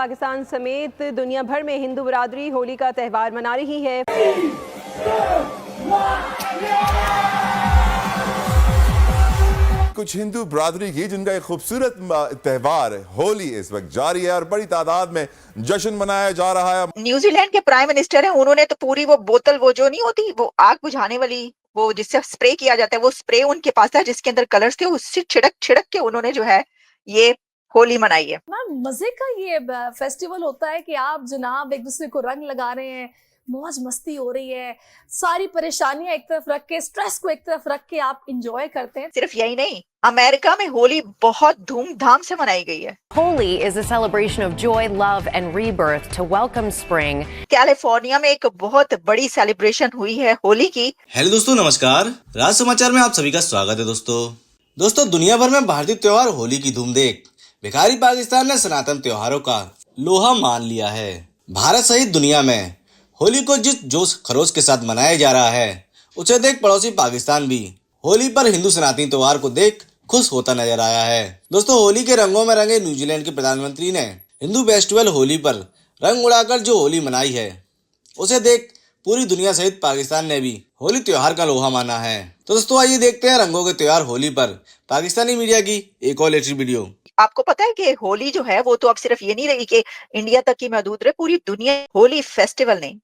पाकिस्तान समेत दुनिया भर में हिंदू बरादरी होली का त्यौहार मना रही है। कुछ हिंदू बरादरी की जिनका एक खूबसूरत त्यौहार होली इस वक्त जारी है और बड़ी तादाद में जश्न मनाया जा रहा है। न्यूजीलैंड के प्राइम मिनिस्टर हैं, उन्होंने तो पूरी वो बोतल, वो जो नहीं होती वो आग बुझाने वाली, वो जिससे स्प्रे किया जाता है, वो स्प्रे उनके पास था जिसके अंदर कलर्स थे, उससे छिड़क छिड़क के उन्होंने जो है ये होली मनाई है। मजे का ये फेस्टिवल होता है कि आप जनाब एक दूसरे को रंग लगा रहे हैं, मौज मस्ती हो रही है, सारी परेशानियां एक तरफ रख के, स्ट्रेस को एक तरफ रख के आप इंजॉय करते हैं। सिर्फ यही नहीं, अमेरिका में होली बहुत धूमधाम से मनाई गई है। Holi is a celebration of joy, love and rebirth to welcome spring. California में एक बहुत बड़ी सेलिब्रेशन हुई है होली की। हेलो दोस्तों, नमस्कार। राज समाचार में आप सभी का स्वागत है। दोस्तों दुनिया भर में भारतीय त्योहार होली की धूम देख भिखारी पाकिस्तान ने सनातन त्योहारों का लोहा मान लिया है। भारत सहित दुनिया में होली को जिस जोश खरोश के साथ मनाया जा रहा है, उसे देख पड़ोसी पाकिस्तान भी होली पर हिंदू सनातनी त्योहार को देख खुश होता नजर आया है। दोस्तों होली के रंगों में रंगे न्यूजीलैंड के प्रधानमंत्री ने हिंदू फेस्टिवल होली पर रंग उड़ाकर जो होली मनाई है, उसे देख पूरी दुनिया सहित पाकिस्तान ने भी होली त्योहार का लोहा माना है। तो दोस्तों आइए देखते हैं रंगों के त्योहार होली पर पाकिस्तानी मीडिया की एक और लेटेस्ट वीडियो। आपको पता है कि होली जो है वो तो अब सिर्फ ये नहीं रही कि इंडिया तक ही महदूद रहे, पूरी दुनिया होली फेस्टिवल ने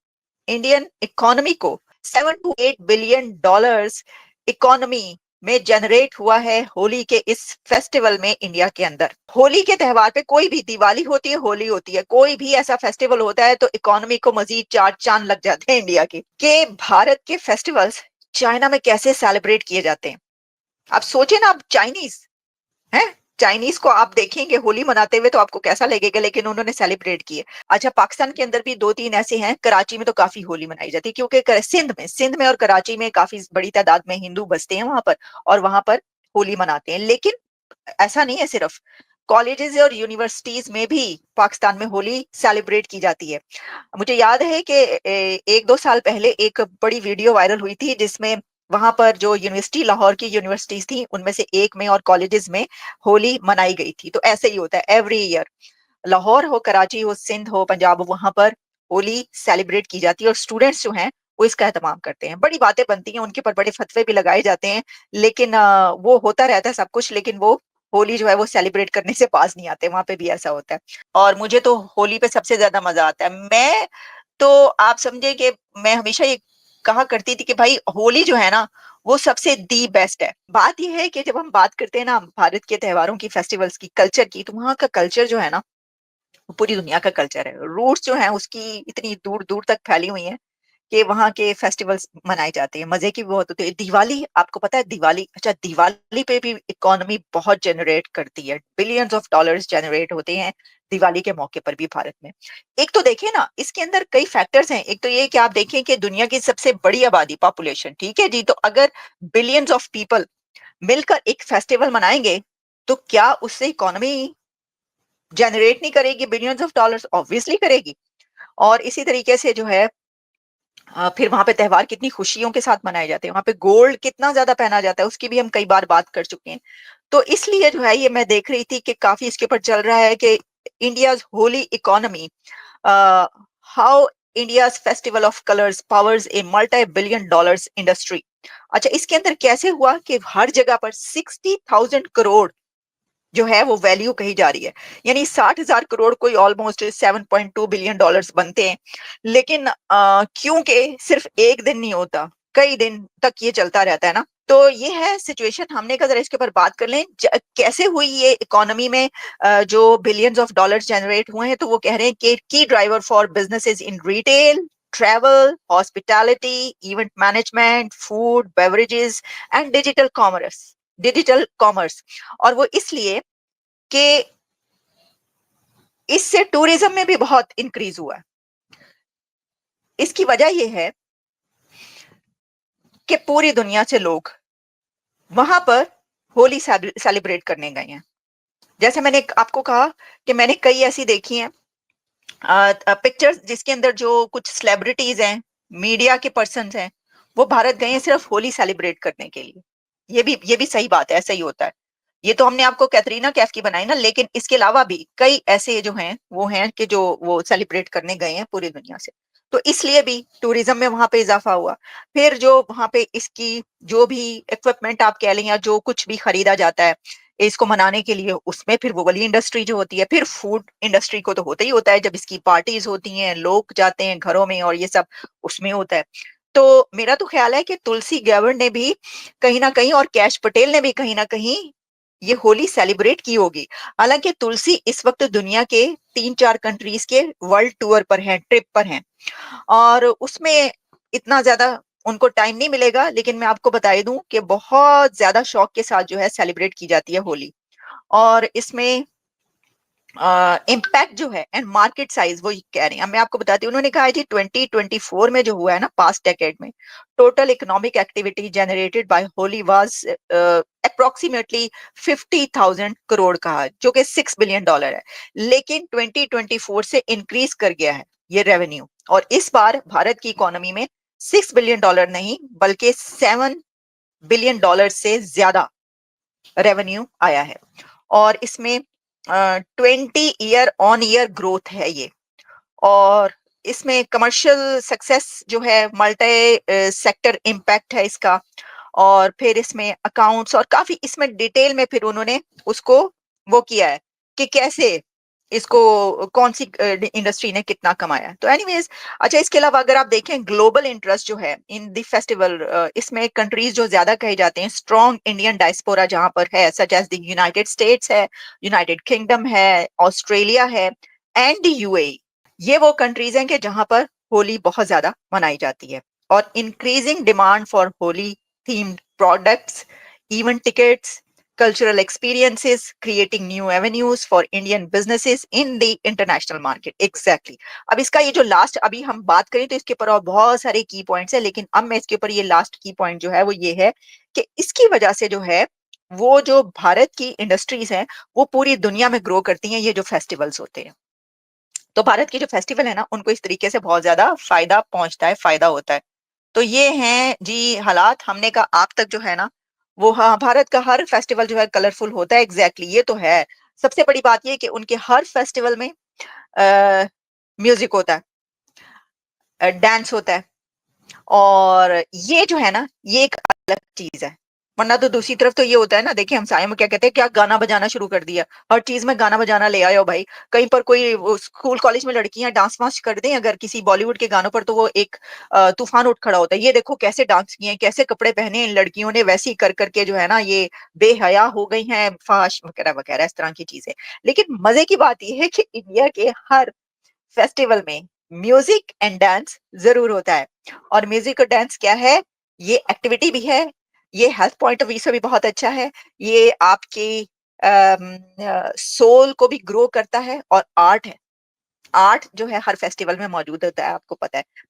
इंडियन इकोनॉमी को 7 to 8 बिलियन डॉलर्स इकोनॉमी में जनरेट हुआ है होली के इस फेस्टिवल में। इंडिया के अंदर होली के त्यौहार पे, कोई भी दिवाली होती है, होली होती है, कोई भी ऐसा फेस्टिवल होता है तो इकोनॉमी को मजीद चार चांद लग जाते हैं इंडिया के भारत के फेस्टिवल्स चाइना में कैसे सेलिब्रेट किए जाते हैं। आप सोचे ना, आप चाइनीज को आप देखेंगे होली मनाते हुए तो आपको कैसा लगेगा, लेकिन उन्होंने सेलिब्रेट किए। अच्छा, पाकिस्तान के अंदर भी 2-3 ऐसे हैं, कराची में तो काफी होली मनाई जाती है क्योंकि सिंध में और कराची में काफी बड़ी तादाद में हिंदू बसते हैं वहां पर, और वहां पर होली मनाते हैं। लेकिन ऐसा नहीं है, सिर्फ कॉलेजेस और यूनिवर्सिटीज में भी पाकिस्तान में होली सेलिब्रेट की जाती है। मुझे याद है कि 1-2 साल पहले एक बड़ी वीडियो वायरल हुई थी जिसमें वहां पर जो यूनिवर्सिटी, लाहौर की यूनिवर्सिटीज थी, उनमें से एक में और कॉलेजेस में होली मनाई गई थी। तो ऐसे ही होता है एवरी ईयर, लाहौर हो, कराची हो, सिंध हो, पंजाब हो, वहां पर होली सेलिब्रेट की जाती है और स्टूडेंट्स जो हैं वो इसका एहतमाम करते हैं। बड़ी बातें बनती हैं, उनके पर बड़े फतवे भी लगाए जाते हैं, लेकिन वो होता रहता है सब कुछ, लेकिन वो होली जो है वो सेलिब्रेट करने से पास नहीं आते। वहां पे भी ऐसा होता है और मुझे तो होली पे सबसे ज्यादा मजा आता है। मैं तो आप समझे कि मैं हमेशा ये कहा करती थी कि भाई होली जो है ना वो सबसे दी बेस्ट है। बात यह है कि जब हम बात करते हैं ना भारत के त्योहारों की, फेस्टिवल्स की, कल्चर की, तो वहाँ का कल्चर जो है ना वो पूरी दुनिया का कल्चर है। रूट्स जो है उसकी इतनी दूर दूर तक फैली हुई है कि वहाँ के फेस्टिवल्स मनाए जाते हैं, मजे की भी बहुत होती है। दिवाली, आपको पता है दिवाली, अच्छा दिवाली पे भी इकोनॉमी बहुत जनरेट करती है, बिलियंस ऑफ डॉलर्स जनरेट होते हैं दिवाली के मौके पर भी भारत में। एक तो देखिए ना, इसके अंदर कई फैक्टर्स हैं। एक तो ये कि आप देखें कि दुनिया की सबसे बड़ी आबादी, पॉपुलेशन, ठीक है जी, तो अगर बिलियंस ऑफ पीपल मिलकर एक फेस्टिवल मनाएंगे तो क्या उससे इकोनॉमी जनरेट नहीं करेगी बिलियंस ऑफ डॉलर्स? ऑब्वियसली करेगी। और इसी तरीके से जो है फिर वहां पे त्योहार कितनी खुशियों के साथ मनाए जाते हैं, वहां पे गोल्ड कितना ज्यादा पहना जाता है, उसकी भी हम कई बार बात कर चुके हैं। तो इसलिए जो है ये मैं देख रही थी कि काफी इसके ऊपर चल रहा है कि India's Holi economy, how India's festival of colours powers a multi billion dollars industry. अच्छा, इसके अंदर कैसे हुआ कि हर जगह पर 60,000 करोड़ जो है वो वैल्यू कही जा रही है, यानी 60,000 करोड़ कोई ऑलमोस्ट 7.2 बिलियन डॉलर्स बनते हैं। लेकिन क्योंकि सिर्फ एक दिन नहीं होता, कई दिन तक ये चलता रहता है ना, तो ये है सिचुएशन। हमने कहा जरा इसके ऊपर बात कर लें कैसे हुई ये इकोनॉमी में जो बिलियंस ऑफ डॉलर्स जनरेट हुए हैं। तो वो कह रहे हैं कि की driver for businesses in retail, travel, hospitality, event management, food, beverages and digital commerce. और वो इसलिए कि इससे टूरिज्म में भी बहुत इंक्रीज हुआ है। इसकी वजह यह है कि पूरी दुनिया से लोग वहां पर होली सेलिब्रेट करने गए हैं। जैसे मैंने आपको कहा कि मैंने कई ऐसी देखी हैं पिक्चर्स जिसके अंदर जो कुछ सेलिब्रिटीज हैं, मीडिया के पर्सन्स हैं, वो भारत गए हैं सिर्फ होली सेलिब्रेट करने के लिए। ये भी सही बात है, ऐसा ही होता है। ये तो हमने आपको कैटरीना कैफ की बनाई ना, लेकिन इसके अलावा भी कई ऐसे जो हैं वो हैं कि जो वो सेलिब्रेट करने गए हैं पूरी दुनिया से। तो इसलिए भी टूरिज्म में वहां पे इजाफा हुआ। फिर जो वहां पे इसकी जो भी इक्विपमेंट आप कह लें या जो कुछ भी खरीदा जाता है इसको मनाने के लिए, उसमें फिर वो वाली इंडस्ट्री जो होती है, फिर फूड इंडस्ट्री को तो होता ही होता है जब इसकी पार्टीज होती हैं, लोग जाते हैं घरों में और ये सब उसमें होता है। तो मेरा तो ख्याल है कि तुलसी गैबर्ड ने भी कहीं ना कहीं और कैश पटेल ने भी कहीं ना कहीं ये होली सेलिब्रेट की होगी। हालांकि तुलसी इस वक्त दुनिया के 3-4 कंट्रीज के वर्ल्ड टूर पर हैं, ट्रिप पर हैं, और उसमें इतना ज्यादा उनको टाइम नहीं मिलेगा, लेकिन मैं आपको बता ही दूं कि बहुत ज्यादा शौक के साथ जो है सेलिब्रेट की जाती है होली। और इसमें इम्पैक्ट जो है एंड मार्केट साइज वो कह रहे हैं। मैं आपको बताती हूँ, उन्होंने कहा है जी 2024 में जो हुआ है ना, पास्ट डेकेड में total economic activity generated by Holi was approximately 50,000 crore का, जो कि $6 बिलियन है। लेकिन 2024 से इंक्रीज कर गया है ये रेवेन्यू, और इस बार भारत की इकोनॉमी में $6 बिलियन नहीं बल्कि $7 बिलियन से ज्यादा रेवेन्यू आया है। और इसमें 20 ईयर ग्रोथ है ये। और इसमें कमर्शियल सक्सेस जो है, मल्टी सेक्टर इम्पैक्ट है इसका। और फिर इसमें अकाउंट्स और काफी इसमें डिटेल में फिर उन्होंने उसको वो किया है कि कैसे इसको कौन सी इंडस्ट्री ने कितना कमाया। तो एनीवेज, अच्छा, इसके अलावा अगर आप देखें ग्लोबल इंटरेस्ट जो है इन द फेस्टिवल, इसमें कंट्रीज जो ज्यादा कहे जाते हैं, स्ट्रॉन्ग इंडियन डायस्पोरा जहां पर है, such as the United States है, यूनाइटेड किंगडम है, ऑस्ट्रेलिया है एंड द यूएई। ये वो कंट्रीज हैं कि जहां पर होली बहुत ज्यादा मनाई जाती है। और increasing demand for Holi themed products, event tickets, cultural experiences, creating new avenues for Indian businesses in the international market. Exactly. अब इसका ये जो लास्ट अभी हम बात करें तो इसके ऊपर और बहुत सारे की पॉइंट्स है, लेकिन अब मैं इसके ऊपर ये लास्ट की पॉइंट जो है वो ये है कि इसकी वजह से जो है वो जो भारत की इंडस्ट्रीज हैं वो पूरी दुनिया में ग्रो करती हैं, ये जो फेस्टिवल्स होते हैं। तो भारत के जो फेस्टिवल है ना, उनको इस तरीके से बहुत ज्यादा फायदा पहुंचता है, फायदा होता है। तो ये हैं जी हालात। हमने कहा आप तक जो है ना वो, हाँ, भारत का हर फेस्टिवल जो है कलरफुल होता है। एग्जैक्टली ये तो है। सबसे बड़ी बात ये कि उनके हर फेस्टिवल में म्यूजिक होता है, डांस होता है, और ये जो है ना ये एक अलग चीज है। वरना तो दूसरी तरफ तो ये होता है ना, देखिए हम साय में क्या कहते हैं, क्या गाना बजाना शुरू कर दिया, हर चीज में गाना बजाना ले आयो भाई। कहीं पर कोई स्कूल कॉलेज में लड़कियां डांस वांस कर दें अगर किसी बॉलीवुड के गानों पर, तो वो एक तूफान उठ खड़ा होता है। ये देखो कैसे डांस किए हैं, कैसे कपड़े पहने इन लड़कियों ने, वैसी कर करके जो है ना ये बेहया हो गई हैं, फाश वगैरह वगैरह इस तरह की चीजें। लेकिन मजे की बात यह है कि इंडिया के हर फेस्टिवल में म्यूजिक एंड डांस जरूर होता है। और म्यूजिक और डांस क्या है, ये एक्टिविटी भी है, ये हेल्थ पॉइंट ऑफ व्यू से भी बहुत अच्छा है, ये आपकी सोल को भी ग्रो करता है, और आर्ट है। आर्ट जो है हर फेस्टिवल में मौजूद होता है, आपको पता है।